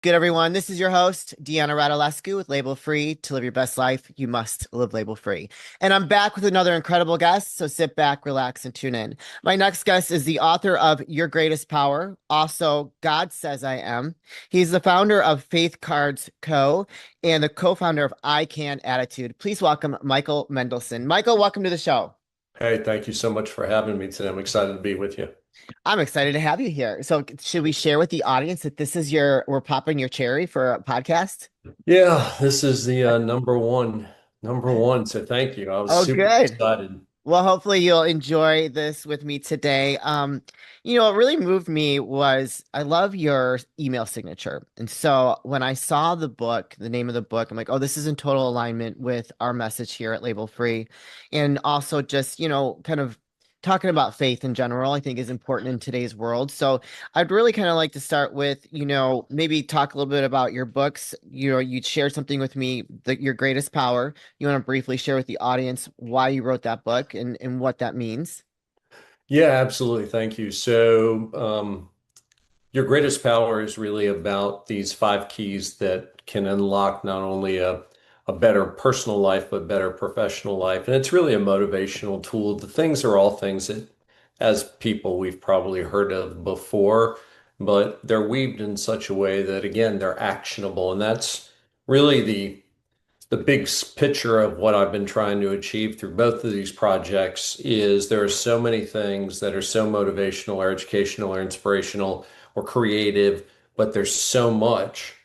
Good, everyone. This is your host, Deanna Radulescu with Label Free. To live your best life, you must live label free. And I'm back with another incredible guest. So sit back, relax, and tune in. My next guest is the author of Your Greatest Power, also God Says I Am. He's the founder of Faith Cards Co. and the co-founder of I Can Attitude. Please welcome Michael Mendelssohn. Michael, welcome to the show. Hey, thank you so much for having me today. I'm excited to be with you. I'm excited to have you here. So should we share with the audience that we're popping your cherry for a podcast? Yeah, this is the number one. So thank you. I was Oh, super good. excited. Well, hopefully you'll enjoy this with me today. What really moved me was I love your email signature. And so when I saw the book, the name of the book, I'm like, oh, this is in total alignment with our message here at Label Free. And also just, kind of talking about faith in general, I think is important in today's world. So I'd really kind of like to start with, maybe talk a little bit about your books. You shared something with me, Your Greatest Power. You want to briefly share with the audience why you wrote that book and what that means? Yeah, absolutely. Thank you. So, your greatest power is really about these five keys that can unlock not only a better personal life, but better professional life. And it's really a motivational tool. The things are all things that, as people, we've probably heard of before, but they're weaved in such a way that, again, they're actionable. And that's really the big picture of what I've been trying to achieve through both of these projects is there are so many things that are so motivational or educational or inspirational or creative, but there's so much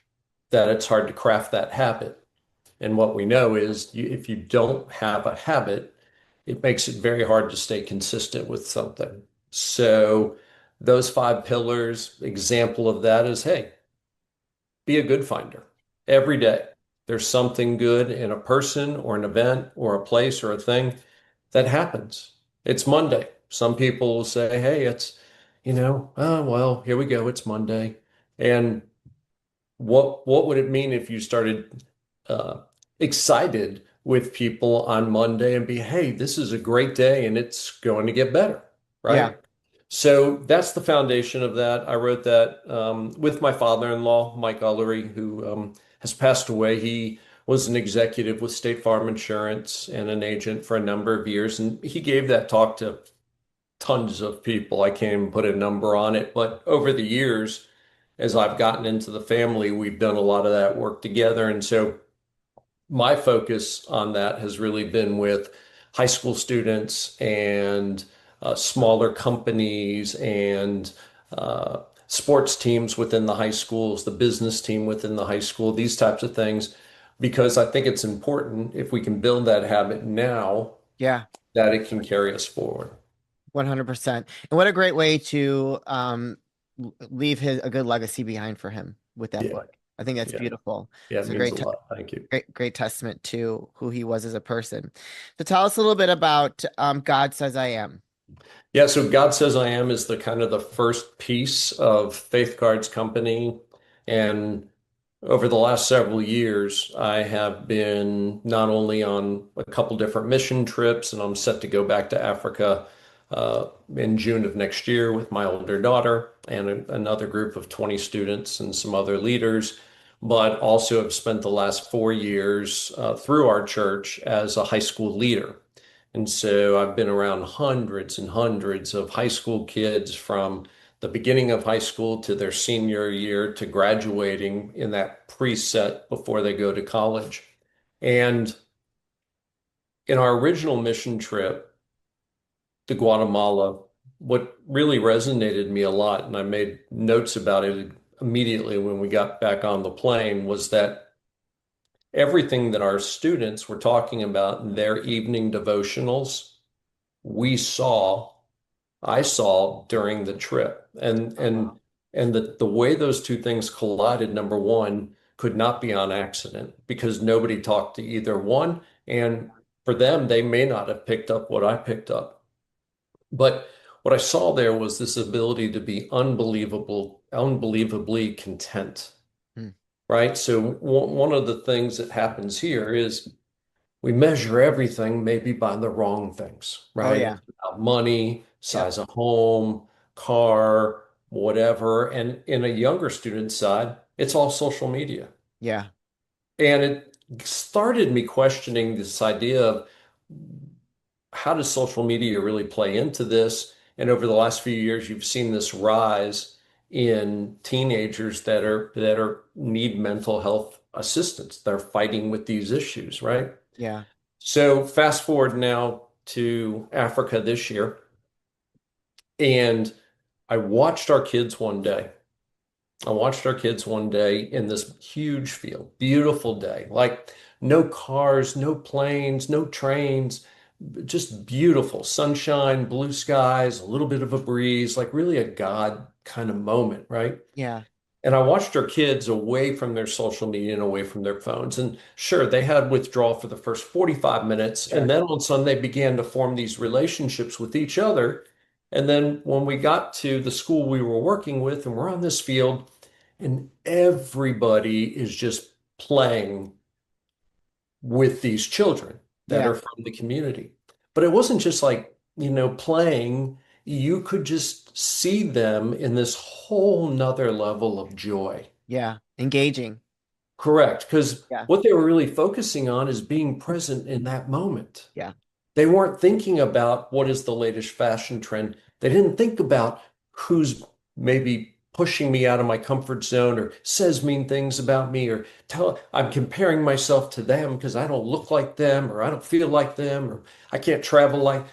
that it's hard to craft that habit. And what we know is if you don't have a habit, it makes it very hard to stay consistent with something. So those five pillars, example of that is, hey, be a good finder every day. There's something good in a person or an event or a place or a thing that happens. It's Monday. Some people will say, hey, oh, well, here we go. It's Monday. And what would it mean if you started uh, excited with people on Monday and be, hey, this is a great day and it's going to get better, Yeah. right? So that's the foundation of that. I wrote that with my father-in-law, Mike Ullery, who has passed away. He was an executive with State Farm Insurance and an agent for a number of years, and he gave that talk to tons of people. I can't even put a number on it, but over the years, as I've gotten into the family, we've done a lot of that work together. And so my focus on that has really been with high school students and smaller companies and sports teams within the high schools, the business team within the high school, these types of things, because I think it's important if we can build that habit now Yeah. that it can carry us forward. 100%. And what a great way to leave a good legacy behind for him with that Yeah, book. I think that's yeah, beautiful. yeah, It's it a means a lot. Thank you. great testament to who he was as a person. So tell us a little bit about God Says I Am. Yeah, so God Says I Am is the kind of the first piece of Faith Guard's company. And over the last several years, I have been not only on a couple different mission trips, and I'm set to go back to Africa in June of next year with my older daughter and another group of 20 students and some other leaders, but also have spent the last 4 years through our church as a high school leader. And so I've been around hundreds and hundreds of high school kids from the beginning of high school to their senior year to graduating in that preset before they go to college. And in our original mission trip to Guatemala, what really resonated me a lot, and I made notes about it immediately when we got back on the plane, was that everything that our students were talking about in their evening devotionals, we saw I saw during the trip. And Oh, and wow. and the way those two things collided, number one, could not be on accident because nobody talked to either one. And for them, they may not have picked up what I picked up. But what I saw there was this ability to be unbelievably content, Hmm. right? So one of the things that happens here is we measure everything maybe by the wrong things, Oh, right? yeah. It's about money, Yep. size of home, car, whatever. And in a younger student side, It's all social media. Yeah. And it started me questioning this idea of how does social media really play into this? And over the last few years, you've seen this rise in teenagers that are need mental health assistance. They're fighting with these issues, right? Yeah. So fast forward now to Africa this year, and I watched our kids one day. I watched our kids one day in this huge field, beautiful day, like no cars, no planes, no trains, just beautiful sunshine, blue skies, a little bit of a breeze, like really a God kind of moment, right? Yeah. And I watched our kids away from their social media and away from their phones. And sure, they had withdrawal for the first 45 minutes. And Sure. then all of a sudden, they began to form these relationships with each other. And then when we got to the school we were working with, and we're on this field, and everybody is just playing with these children that Yeah. are from the community. But it wasn't just like, playing. You could just see them in this whole nother level of joy. Yeah. Engaging. Correct. Because Yeah. what they were really focusing on is being present in that moment. Yeah. They weren't thinking about what is the latest fashion trend. They didn't think about who's maybe pushing me out of my comfort zone or says mean things about me or tell I'm comparing myself to them because I don't look like them or I don't feel like them or I can't travel like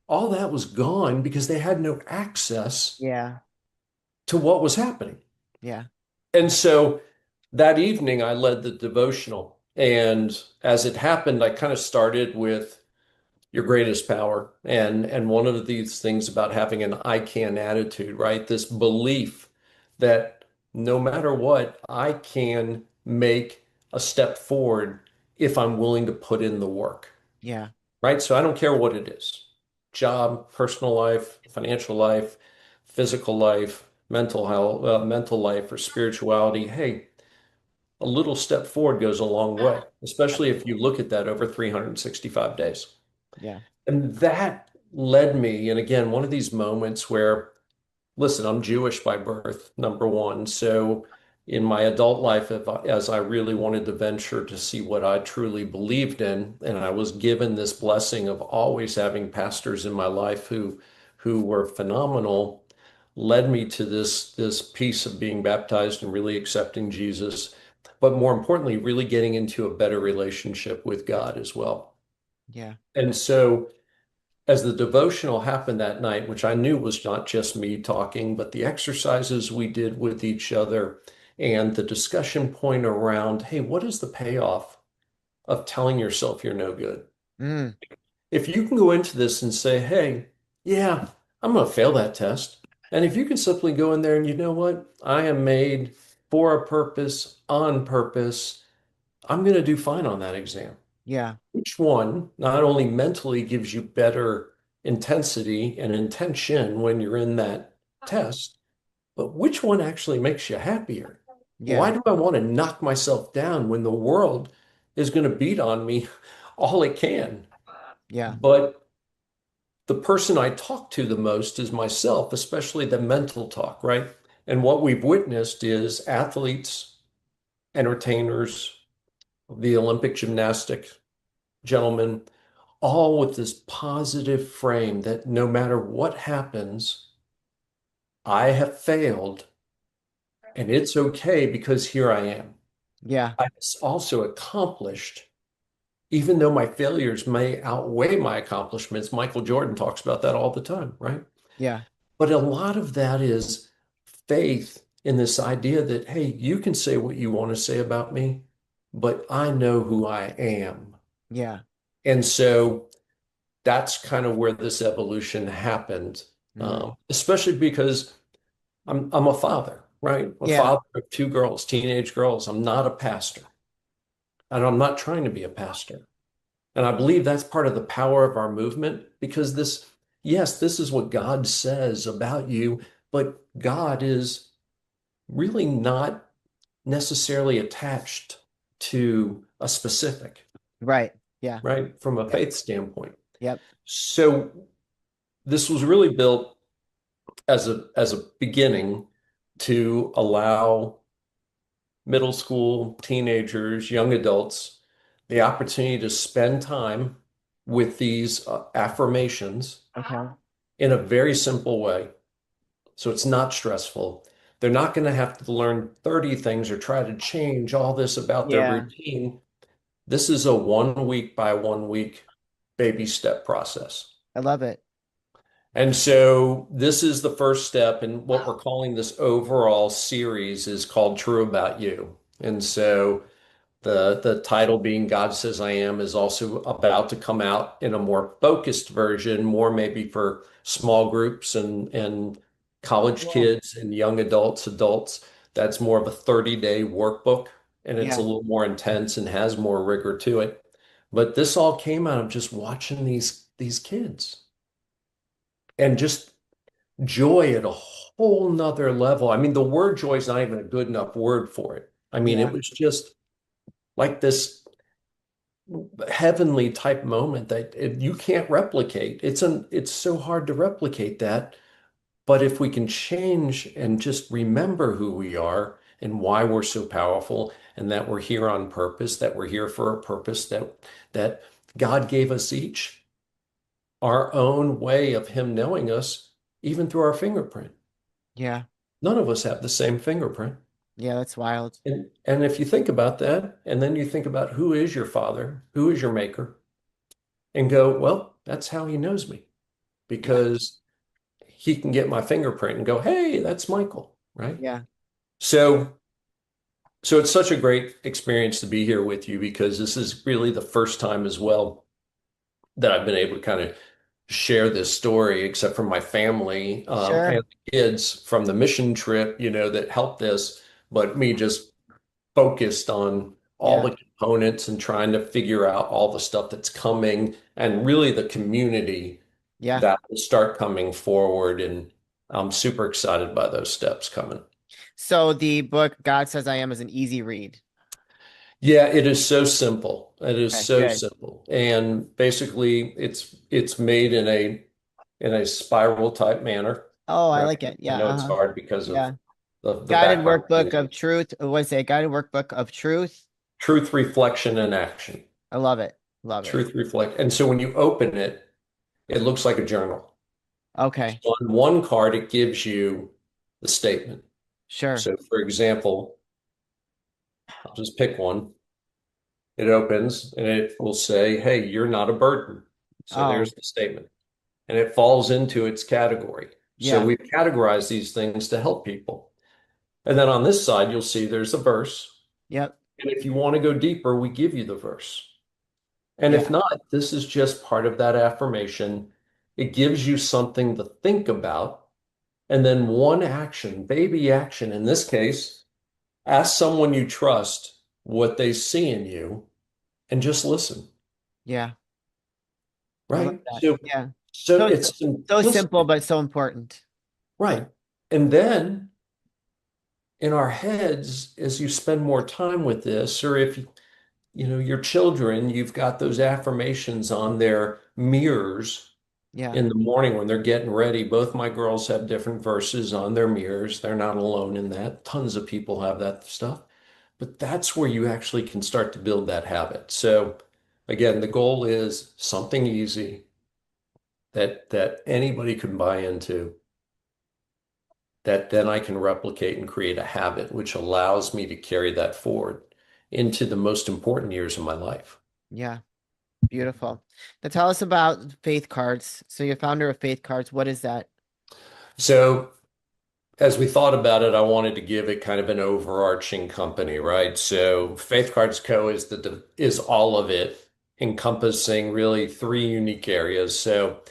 all that was gone because they had no access Yeah. to what was happening. Yeah. And so that evening I led the devotional. And as it happened, I kind of started with your greatest power. And one of these things about having an I can attitude, right? This belief that no matter what, I can make a step forward if I'm willing to put in the work, Yeah. right? So I don't care what it is, job, personal life, financial life, physical life, mental health, mental life, or spirituality. Hey, a little step forward goes a long way, especially if you look at that over 365 days. Yeah. And that led me, and again, one of these moments where, listen, I'm Jewish by birth, number one. So in my adult life, as I really wanted to venture to see what I truly believed in, and I was given this blessing of always having pastors in my life who were phenomenal, led me to this piece of being baptized and really accepting Jesus, but more importantly, really getting into a better relationship with God as well. Yeah. And so as the devotional happened that night, which I knew was not just me talking, but the exercises we did with each other and the discussion point around, hey, what is the payoff of telling yourself you're no good? Mm. If you can go into this and say, hey, yeah, I'm going to fail that test. And if you can simply go in there and you know what? I am made for a purpose, on purpose. I'm going to do fine on that exam. Yeah. Which one not only mentally gives you better intensity and intention when you're in that test, but which one actually makes you happier? Why Yeah. do I want to knock myself down when the world is going to beat on me all it can? Yeah. But the person I talk to the most is myself, especially the mental talk, right? And what we've witnessed is athletes, entertainers, the Olympic gymnastic gentlemen, all with this positive frame that no matter what happens, I have failed and it's okay because here I am. Yeah. I've also accomplished, even though my failures may outweigh my accomplishments. Michael Jordan talks about that all the time, right? Yeah. But a lot of that is faith in this idea that, hey, you can say what you want to say about me, but I know who I am. Yeah. And so that's kind of where this evolution happened, Mm. especially because I'm a father, right? I'm a Yeah. father of two girls, teenage girls. I'm not a pastor, and I'm not trying to be a pastor. And I believe that's part of the power of our movement because yes, this is what God says about you, but God is really not necessarily attached to a specific, Right. Yeah. right? From a Yep. faith standpoint. Yep. So this was really built as a beginning to allow middle school, teenagers, young adults, the opportunity to spend time with these affirmations Okay. in a very simple way. So it's not stressful. They're not going to have to learn 30 things or try to change all this about their Yeah, routine. This is a 1 week by 1 week baby step process. I love it. And so this is the first step. And what we're calling this overall series is called True About You. And so the title being God Says I Am is also about to come out in a more focused version, more maybe for small groups and college Cool. kids and young adults, adults. That's more of a 30-day workbook, and it's a Yeah, little more intense and has more rigor to it. But this all came out of just watching these kids and just joy at a whole nother level. I mean, the word joy is not even a good enough word for it. I mean, it yeah, was just like this heavenly type moment that you can't replicate. It's so hard to replicate that. But if we can change and just remember who we are and why we're so powerful and that we're here on purpose, that we're here for a purpose, that God gave us each our own way of Him knowing us, even through our fingerprint. yeah, None of us have the same fingerprint. yeah. That's wild. And if you think about that, and then you think about who is your father, who is your maker, and go, well, that's how he knows me Yeah, because he can get my fingerprint and go, hey, that's Michael, right? yeah. So, so it's such a great experience to be here with you because this is really the first time as well that I've been able to kind of share this story, except for my family and Sure. the kids from the mission trip, that helped this, but me just focused on all Yeah, the components and trying to figure out all the stuff that's coming and really the community yeah. that will start coming forward. And I'm super excited by those steps coming. So the book God Says I Am is an easy read. Yeah, it is so simple. It is Okay, so good. simple. And basically it's made in a spiral type manner, Oh, I right? like it. I Yeah, know it's uh-huh. hard because of Yeah. the Guided background workbook things. of truth. What is it? Guided workbook of truth. Truth, reflection, and action. I love it. Love it. Truth, reflect. And so when you open it, it looks like a journal. Okay. So on one card, it gives you the statement. Sure. So for example, I'll just pick one. It opens and it will say, hey, you're not a burden. So Oh, there's the statement. And it falls into its category. So yeah. we've categorized these things to help people. And then on this side, you'll see there's a verse. Yep. And if you want to go deeper, we give you the verse. And if Yeah. not, this is just part of that affirmation. It gives you something to think about. And then one action, baby action, in this case, ask someone you trust what they see in you and just listen, Yeah. I love right? that. So, Yeah. so So it's so simple, simplicity, but so important. right? And then in our heads, as you spend more time with this, or if your children, you've got those affirmations on their mirrors Yeah. in the morning when they're getting ready. Both my girls have different verses on their mirrors. They're not alone in that. Tons of people have that stuff. But that's where you actually can start to build that habit. So again, the goal is something easy that anybody can buy into that then I can replicate and create a habit, which allows me to carry that forward into the most important years of my life. Yeah. Beautiful. Now tell us about Faith Cards. So you're founder of Faith Cards. What is that? So as we thought about it, I wanted to give it kind of an overarching company, right? So Faith Cards Co. is all of it, encompassing really three unique areas. So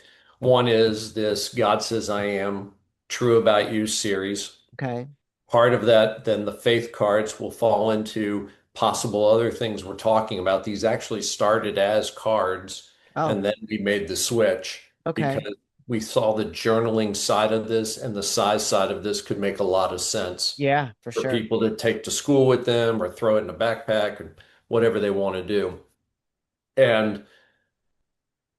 one is this God Says I Am True About You series. Okay. Part of that, then the faith cards will fall into possible other things we're talking about. These actually started as cards, Oh, and then we made the switch okay. because we saw the journaling side of this and the size side of this could make a lot of sense Yeah, for for sure. people to take to school with them or throw it in a backpack or whatever they want to do. And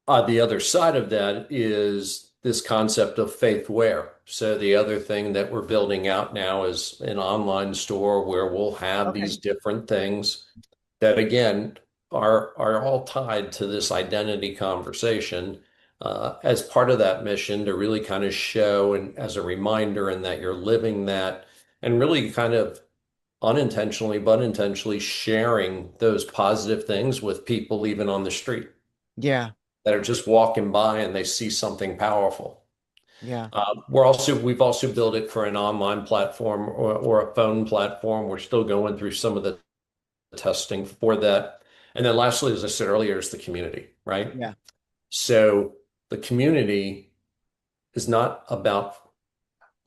the other side of that is this concept of faith where. So the other thing that we're building out now is an online store where we'll have these Okay. different things that again are all tied to this identity conversation as part of that mission to really kind of show and as a reminder and that you're living that and really kind of unintentionally but intentionally sharing those positive things with people even on the street Yeah. that are just walking by and they see something powerful. Yeah. We've also built it for an online platform or a phone platform. We're still going through some of the testing for that. And then lastly, as I said earlier, is the community, right? Yeah. So the community is not about,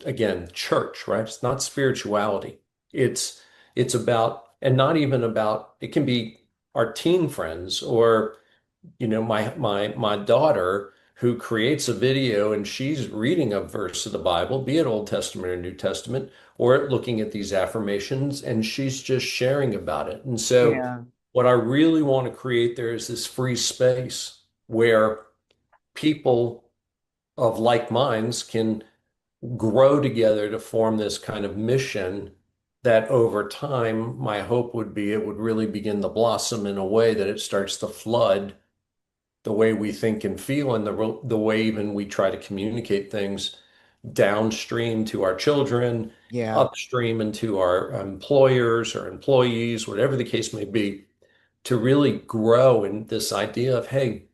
again, church, right? It's not spirituality. It's it's about, and not even about, it can be our teen friends or my daughter who creates a video and she's reading a verse of the Bible, be it Old Testament or New Testament, or looking at these affirmations, and she's just sharing about it. And so Yeah. what I really want to create there is this free space where people of like minds can grow together to form this kind of mission that over time, my hope would be it would really begin to blossom in a way that it starts to flood the way we think and feel and the way even we try to communicate things downstream to our children, Yeah. upstream into our employers or employees, whatever the case may be, to really grow in this idea of, hey,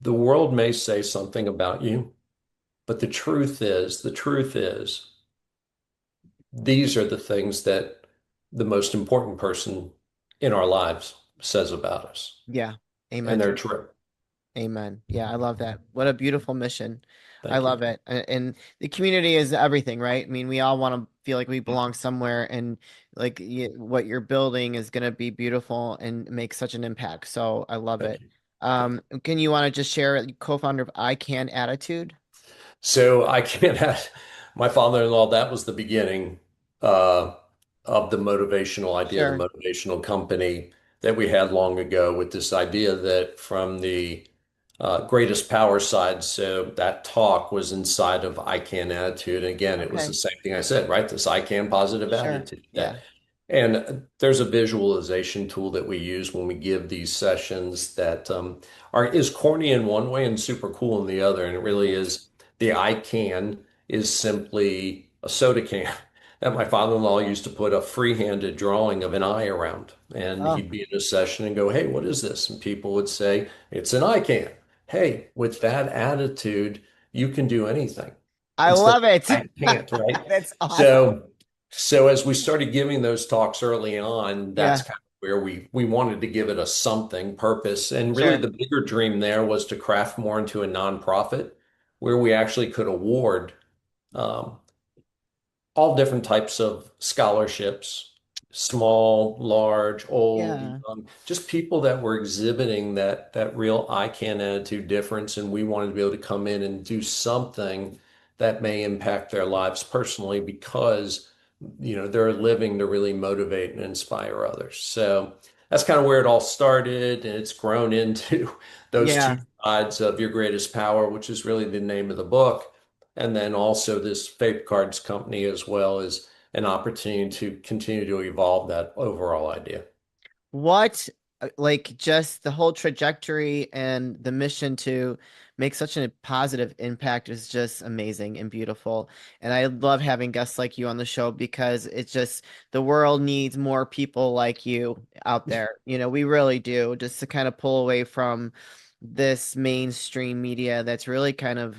the world may say something about you, but the truth is, these are the things that the most important person in our lives says about us, Yeah. and Amen. they're true. Amen. Yeah, I love that. What a beautiful mission. I Thank you. love it. And the community is everything, right? I mean, we all want to feel like we belong somewhere, and like what you're building is going to be beautiful and make such an impact. So I love Thank it. you. Thank you. Can you want to just share, co-founder of I Can Attitude? So I can't have my father-in-law, that was the beginning uh, of the motivational idea, the Sure. motivational company that we had long ago with this idea that from the greatest power side, so that talk was inside of I can attitude. And again, it was the Okay. same thing I said, right? This I can positive Sure. attitude that Yeah. and there's a visualization tool that we use when we give these sessions that are is corny in one way and super cool in the other. And it really is the I can is simply a soda can that my father-in-law used to put a free-handed drawing of an eye around. And Oh, he'd be in a session and go, "Hey, what is this?" And people would say, "It's an I can." Hey, with that attitude, you can do anything I instead love of it. I can't, right? That's awesome. So so as we started giving those talks early on, that's Yeah. kind of where we wanted to give it a something purpose. And really Sure. the bigger dream there was to craft more into a nonprofit where we actually could award um, all different types of scholarships, small, large, old, Yeah. young, just people that were exhibiting that real I can attitude difference. And we wanted to be able to come in and do something that may impact their lives personally because they're living to really motivate and inspire others. So that's kind of where it all started, and it's grown into those two Yeah. sides of your greatest power, which is really the name of the book. And then also this Faith Cards company as well as an opportunity to continue to evolve that overall idea. What, like, just the whole trajectory and the mission to make such a positive impact is just amazing and beautiful. And I love having guests like you on the show because it's just the world needs more people like you out there. We really do, just to kind of pull away from this mainstream media that's really kind of,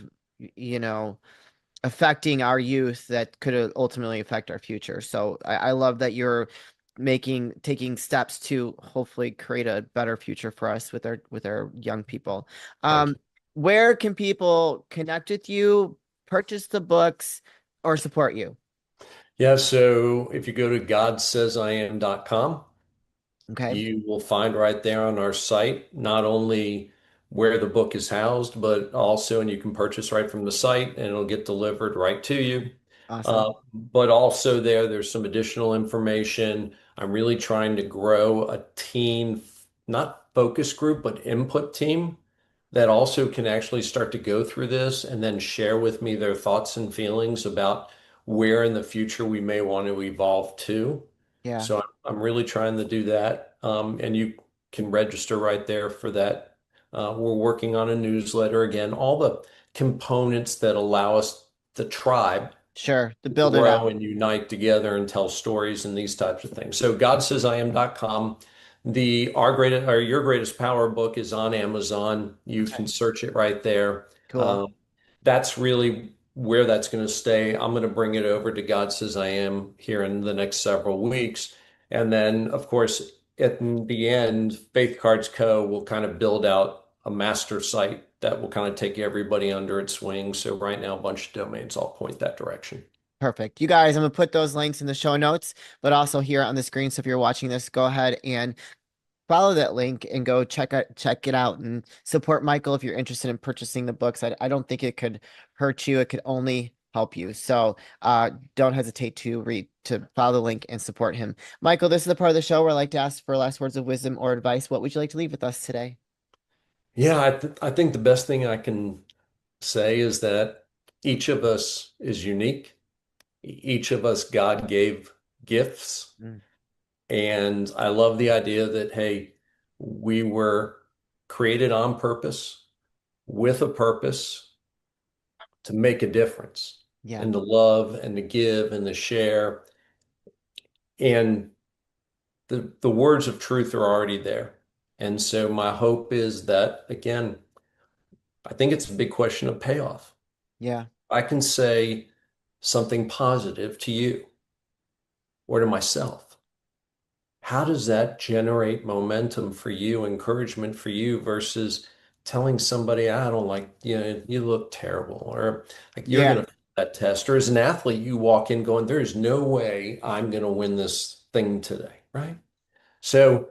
you know, affecting our youth that could ultimately affect our future. So I love that you're taking steps to hopefully create a better future for us with our young people. Thank Um, you. where can people connect with you, purchase the books, or support you? Yeah, so if you go to godsaysiam.com, Okay, you will find right there on our site not only where the book is housed, but also, and you can purchase right from the site and it'll get delivered right to you. awesome. But also there's some additional information. I'm really trying to grow a teen, not focus group, but input team that also can actually start to go through this and then share with me their thoughts and feelings about where in the future we may want to evolve to. Yeah, So I'm really trying to do that. And you can register right there for that. We're working on a newsletter again, all the components that allow us, the tribe, sure. To build it grow out. and unite together and tell stories and these types of things. So GodSaysIam.com. The Our Greatest or Your Greatest Power book is on Amazon. You can Okay, search it right there. cool. Um, that's really where that's going to stay. I'm going to bring it over to God Says I Am here in the next several weeks. And then, of course, at the end, Faith Cards Co. will kind of build out a master site that will kind of take everybody under its wing. So right now, a bunch of domains all point that direction. Perfect. You guys, I'm gonna put those links in the show notes, but also here on the screen. So if you're watching this, go ahead and follow that link and go check it out and support Michael if you're interested in purchasing the books. I don't think it could hurt you. It could only help you. So don't hesitate to read to follow the link and support him. Michael, this is the part of the show where I like to ask for last words of wisdom or advice. What would you like to leave with us today? Yeah, I think the best thing I can say is that each of us is unique. Each of us, God gave gifts. Mm, And I love the idea that, hey, we were created on purpose, with a purpose to make a difference yeah, and to love and to give and to share. And the words of truth are already there. And so my hope is that, again, I think it's a big question of payoff. yeah, I can say something positive to you or to myself. How does that generate momentum for you, encouragement for you versus telling somebody, I don't like, you look terrible, or like you're yeah, going to that test, or as an athlete, you walk in going, there's no way I'm going to win this thing today, right? So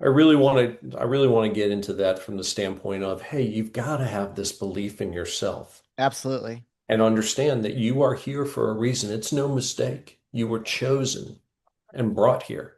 I really want to get into that from the standpoint of, hey, you've got to have this belief in yourself absolutely. and understand that you are here for a reason. It's no mistake. You were chosen and brought here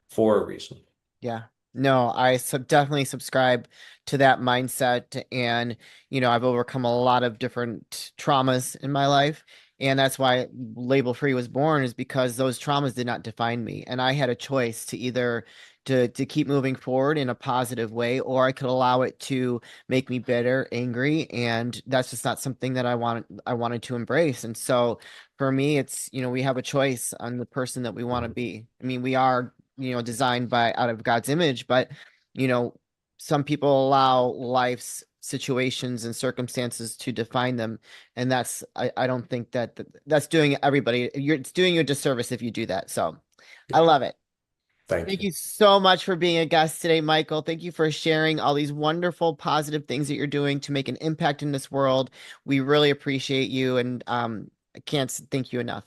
for a reason. Yeah. No, I definitely subscribe to that mindset. And, I've overcome a lot of different traumas in my life. And that's why Label Free was born, is because those traumas did not define me. And I had a choice to either to keep moving forward in a positive way, or I could allow it to make me bitter, angry. And that's just not something that I wanted to embrace. And so for me, it's, we have a choice on the person that we want to be. I mean, we are designed by out of God's image, but you know, some people allow life's situations and circumstances to define them, and I don't think that's doing everybody. It's doing you a disservice if you do that. So, I love it. Thank Thank you. you so much for being a guest today, Michael. Thank you for sharing all these wonderful, positive things that you're doing to make an impact in this world. We really appreciate you, and I can't thank you enough.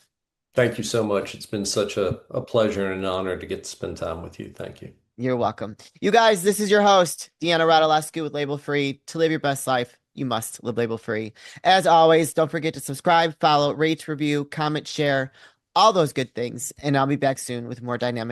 Thank you so much. It's been such a pleasure and an honor to get to spend time with you. Thank you. You're welcome. You guys, this is your host, Deanna Radulescu with Label Free. To live your best life, you must live label free. As always, don't forget to subscribe, follow, rate, review, comment, share, all those good things. And I'll be back soon with more dynamic.